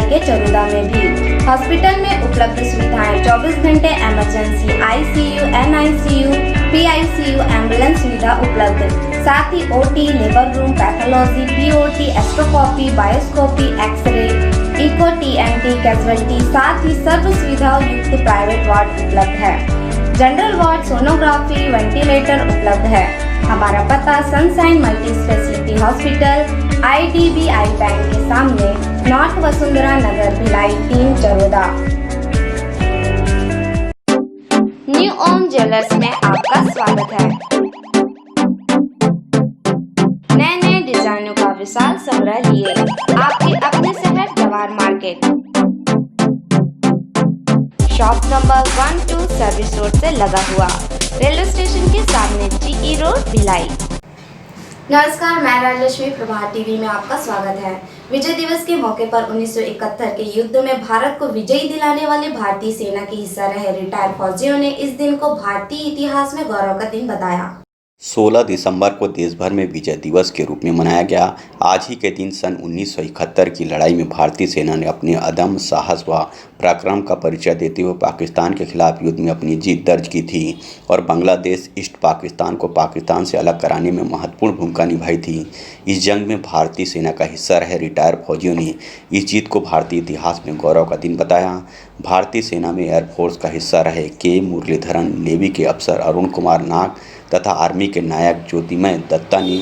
के चरोदा में भी। हॉस्पिटल में उपलब्ध सुविधाएं 24 घंटे emergency, ICU, NICU, PICU, ambulance सुविधा उपलब्ध, साथ ही OT, labour room, pathology, POT, arthroscopy, बायोस्कोपी, एक्सरे, इको, टीएनटी, कैजुअलिटी, साथ ही सर्व सुविधाओं युक्त प्राइवेट वार्ड उपलब्ध है। जनरल वार्ड, सोनोग्राफी, वेंटिलेटर उपलब्ध है। हमारा पता sunshine multi speciality hospital, IDBI bank के सामने, नॉर्थ वसुंधरा नगर, भिलाई 3, चरोदा। न्यू ओम ज्वेलर्स में आपका स्वागत है। नए नए डिजाइनों का विशाल संग्रह लिए आपके अपने शहर Jawahar market, shop number 12 service road से लगा हुआ, रेलवे स्टेशन के सामने, GE रोड, भिलाई। नमस्कार, मैं राजलक्ष्मी, प्रभात टीवी में आपका स्वागत है। विजय दिवस के मौके पर 1971 के युद्ध में भारत को विजयी दिलाने वाले भारतीय सेना के हिस्सा रहे रिटायर्ड फौजियों ने इस दिन को भारतीय इतिहास में गौरव का दिन बताया। 16 दिसंबर को देश भर में विजय दिवस के रूप में मनाया गया। आज ही के दिन सन 1971 की लड़ाई में भारतीय सेना ने अपने अदम्य साहस व पराक्रम का परिचय देते हुए पाकिस्तान के खिलाफ युद्ध में अपनी जीत दर्ज की थी और बांग्लादेश ईस्ट पाकिस्तान को पाकिस्तान से अलग कराने में महत्वपूर्ण भूमिका निभाई थी। इस जंग में भारतीय सेना का हिस्सा रहे रिटायर्ड फौजियों ने इस जीत को भारतीय इतिहास में गौरव का दिन बताया। भारतीय सेना में एयरफोर्स का हिस्सा रहे के मुरलीधरन, नेवी के अफसर अरुण कुमार नाग तथा आर्मी के नायक ज्योतिमय दत्ता ने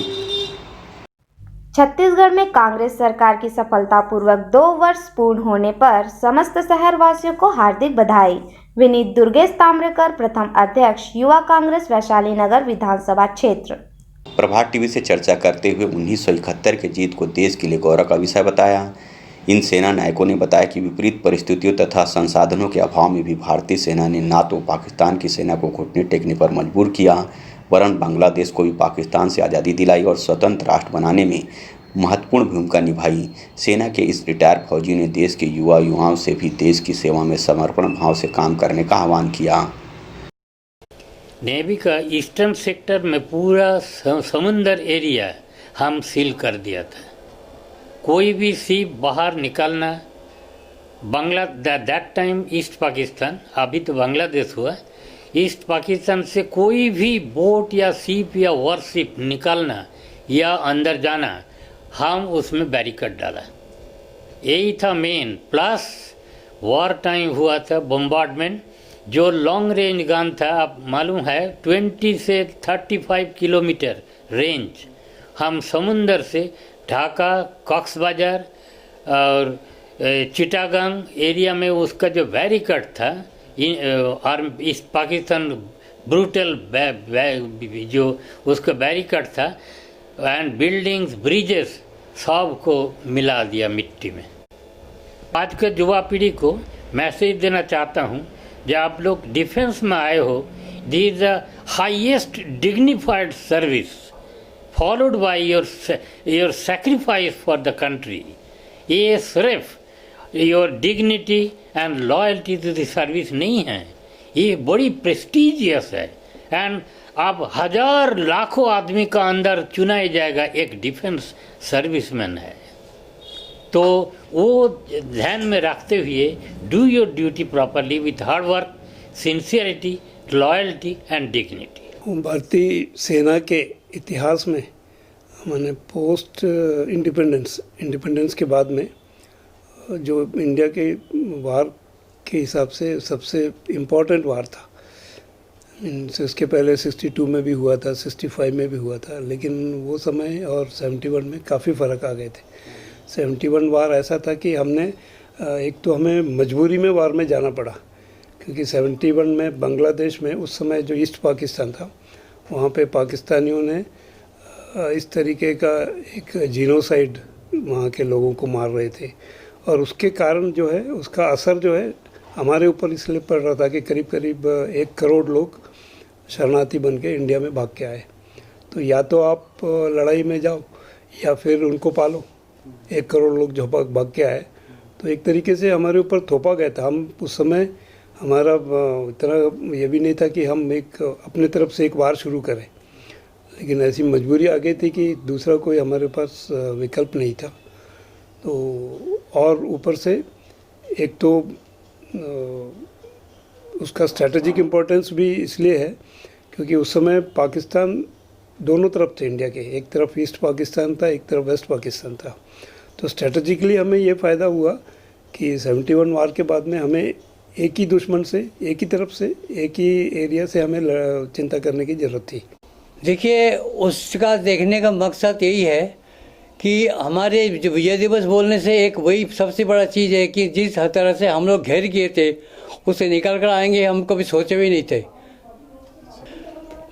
छत्तीसगढ़ में कांग्रेस सरकार की सफलतापूर्वक 2 वर्ष पूर्ण होने पर समस्त शहरवासियों को हार्दिक बधाई। विनीत दुर्गेश ताम्रकर, प्रथम अध्यक्ष, युवा कांग्रेस, वैशाली नगर विधानसभा क्षेत्र। प्रभात टीवी से चर्चा करते हुए 1971 के जीत को देश के लिए गौरव का विषय बताया। इन सेना नायकों ने बताया कि विपरीत परिस्थितियों तथा संसाधनों के अभाव में भी भारतीय सेना ने ना तो पाकिस्तान की सेना को घुटने टेकने पर मजबूर किया, वरन बांग्लादेश को भी पाकिस्तान से आज़ादी दिलाई और स्वतंत्र राष्ट्र बनाने में महत्वपूर्ण भूमिका निभाई। सेना के इस रिटायर्ड फौजी ने देश के युवाओं से भी देश की सेवा में समर्पण भाव से काम करने का आह्वान किया। नेवी का ईस्टर्न सेक्टर में पूरा समुंदर एरिया हम सील कर दिया था। कोई भी शिप बाहर निकलना, दैट टाइम ईस्ट पाकिस्तान, अभी तो बांग्लादेश हुआ, ईस्ट पाकिस्तान से कोई भी बोट या शिप या वॉरशिप निकलना या अंदर जाना, हम उसमें बैरिकेड डाला। यही था मेन। प्लस वॉर टाइम हुआ था बम्बार्डमेंट, जो लॉन्ग रेंज गन था, अब मालूम है 20 से 35 किलोमीटर रेंज, हम समुंदर से ढाका, कॉक्स बाजार और चिटागंग एरिया में उसका जो बैरिकेड था, इस पाकिस्तान ब्रूटल जो उसका बैरिकेड था, एंड बिल्डिंग्स, ब्रिजेस सब को मिला दिया मिट्टी में। आज के युवा पीढ़ी को मैसेज देना चाहता हूँ, जब आप लोग डिफेंस में आए हो, this is the highest dignified service followed by your sacrifice for the country. ये सिर्फ your dignity and loyalty to the service नहीं है, ये बड़ी प्रेस्टिजियस है। एंड अब हजार लाखों आदमी का अंदर चुना जाएगा एक डिफेंस सर्विसमैन है। तो वो ध्यान में रखते हुए do your duty properly with hard work, sincerity, loyalty and dignity. भारतीय सेना के इतिहास में मैंने पोस्ट इंडिपेंडेंस के बाद में जो इंडिया के वार के हिसाब से सबसे इम्पोर्टेंट वार था। इसके पहले 62 में भी हुआ था, 65 में भी हुआ था, लेकिन वो समय और 71 में काफ़ी फ़र्क आ गए थे। 71 वार ऐसा था कि हमने एक तो हमें मजबूरी में वार में जाना पड़ा, क्योंकि 71 में बांग्लादेश में उस समय जो ईस्ट पाकिस्तान था, वहाँ पे पाकिस्तानियों ने इस तरीके का एक जीनोसाइड वहाँ के लोगों को मार रहे थे, और उसके कारण जो है उसका असर जो है हमारे ऊपर इसलिए पड़ रहा था कि करीब करीब 1 करोड़ लोग शरणार्थी बन के इंडिया में भाग के आए। तो या तो आप लड़ाई में जाओ या फिर उनको पालो। 1 करोड़ लोग जो भाग के आए, तो एक तरीके से हमारे ऊपर थोपा गया था। हम उस समय हमारा इतना ये भी नहीं था कि हम एक अपने तरफ से एक वार शुरू करें, लेकिन ऐसी मजबूरी आ गई थी कि दूसरा कोई हमारे पास विकल्प नहीं था। तो और ऊपर से एक तो उसका स्ट्रैटेजिक इम्पोर्टेंस भी इसलिए है क्योंकि उस समय पाकिस्तान दोनों तरफ थे इंडिया के, एक तरफ ईस्ट पाकिस्तान था, एक तरफ वेस्ट पाकिस्तान था। तो स्ट्रैटेजिकली हमें ये फ़ायदा हुआ कि 71 वार के बाद में हमें एक ही दुश्मन से, एक ही तरफ से, एक ही एरिया से हमें चिंता करने की ज़रूरत थी। देखिए, उसका देखने का मकसद यही है कि हमारे जो विजय दिवस बोलने से एक वही सबसे बड़ा चीज़ है कि जिस तरह से हम लोग घेर गए थे उससे निकल कर आएंगे, हम कभी सोचे भी नहीं थे।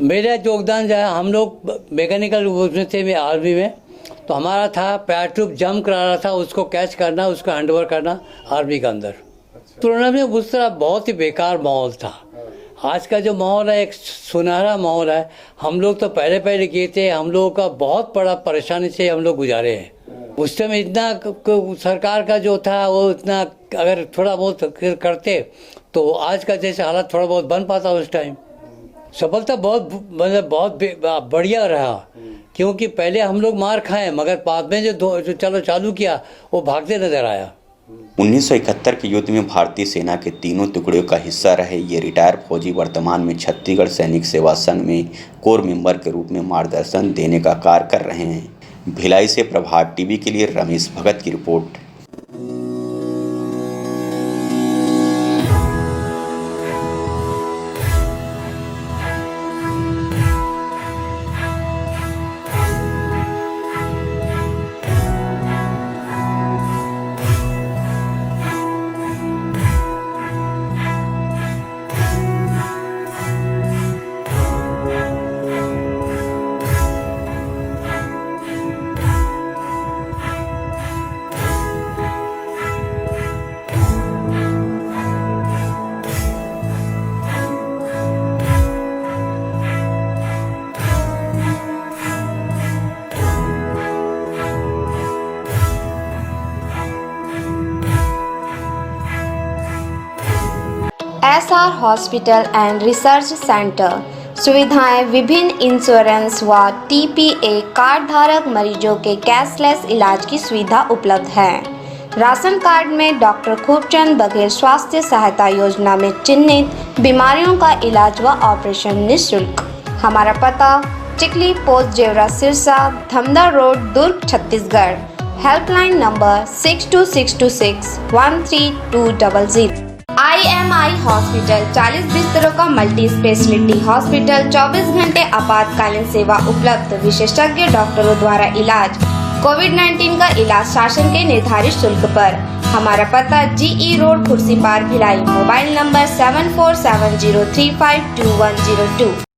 मेरा योगदान जो है, हम लोग मैकेनिकल उसमें थे, मैं आर्मी में, तो हमारा था पैराट्रूप जंप करा रहा था, उसको कैच करना, उसको हैंडओवर करना आर्मी के अंदर। तुलना में उस तरह बहुत ही बेकार माहौल था। आज का जो माहौल है एक सुनहरा माहौल है। हम लोग तो पहले किए थे, हम लोगों का बहुत बड़ा परेशानी से हम लोग गुजारे हैं। उस समय इतना सरकार का जो था वो इतना अगर थोड़ा बहुत करते तो आज का जैसे हालत थोड़ा बहुत बन पाता उस टाइम। सफलता बहुत मतलब बहुत बढ़िया रहा क्योंकि पहले हम लोग मार खाए मगर बाद में जो चलो चालू किया वो भागते नजर आया। 1971 के युद्ध में भारतीय सेना के तीनों टुकड़ियों का हिस्सा रहे ये रिटायर फौजी वर्तमान में छत्तीसगढ़ सैनिक सेवा संघ में कोर मेंबर के रूप में मार्गदर्शन देने का कार्य कर रहे हैं। भिलाई से प्रभात टीवी के लिए रमेश भगत की report. SR hospital and research centre सुविधाएं विभिन्न इंश्योरेंस व TPA कार्ड धारक मरीजों के कैशलेस इलाज की सुविधा उपलब्ध है। राशन कार्ड में डॉक्टर खूबचंद बघेल स्वास्थ्य सहायता योजना में चिन्हित बीमारियों का इलाज व ऑपरेशन निःशुल्क। हमारा पता Chikli post Jevra Sirsa Dhamda road Durg Chhattisgarh. Helpline number 6262613200। IMI hospital 40 बिस्तरों का मल्टी स्पेशलिटी हॉस्पिटल, 24 घंटे आपातकालीन सेवा उपलब्ध, विशेषज्ञ डॉक्टरों द्वारा इलाज। कोविड-19 का इलाज शासन के निर्धारित शुल्क पर। हमारा पता GE road Khursipar Bhilai. Mobile number 7470352102।